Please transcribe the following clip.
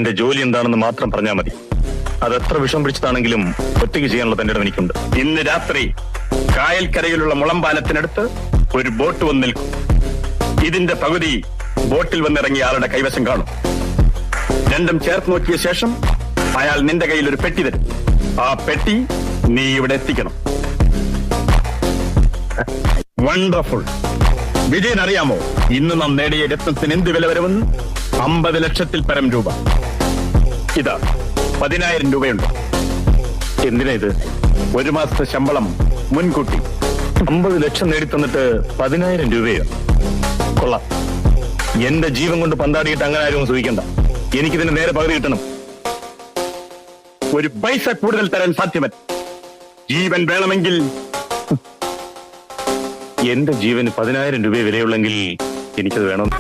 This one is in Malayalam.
എന്റെ ജോലി എന്താണെന്ന് മാത്രം പറഞ്ഞാൽ മതി. അതെത്ര വിഷം പിടിച്ചതാണെങ്കിലും ഒറ്റയ്ക്ക് ചെയ്യാനുള്ള തന്റെ ഇടം എനിക്കുണ്ട്. ഇന്ന് രാത്രി കായൽക്കരയിലുള്ള മുളമ്പാലത്തിനടുത്ത് ഒരു ബോട്ട് വന്ന് നിൽക്കും. ഇതിന്റെ പകുതി ബോട്ടിൽ വന്നിറങ്ങിയ ആളുടെ കൈവശം കാണും. രണ്ടും ചേർത്ത് നോക്കിയ ശേഷം അയാൾ നിന്റെ കയ്യിൽ ഒരു പെട്ടി തരും. ആ പെട്ടി നീ ഇവിടെ എത്തിക്കണം. വണ്ടർഫുൾ. വിജയൻ അറിയാമോ ഇന്ന് നാം നേടിയ രത്നത്തിന് എന്ത് വില വരുമെന്ന്? 50 ലക്ഷത്തിൽ പരം രൂപ. ഇതാ 10,000 രൂപയുണ്ട്. എന്തിനാ ഇത്? 1 മാസത്തെ ശമ്പളം മുൻകൂട്ടി. 50 ലക്ഷം നേടിത്തന്നിട്ട് 10,000 രൂപയോ? കൊള്ളാം. എന്റെ ജീവൻ കൊണ്ട് പന്താടിയിട്ട് അങ്ങനെ ആരും സൂചിക്കണ്ട. എനിക്കിതിന് നേരെ പകുതി കിട്ടണം. ഒരു പൈസ കൂടുതൽ തരാൻ സാധ്യമല്ല. ജീവൻ വേണമെങ്കിൽ എന്റെ ജീവന് 10,000 രൂപ വിലയുള്ളെങ്കിൽ എനിക്കത് വേണം.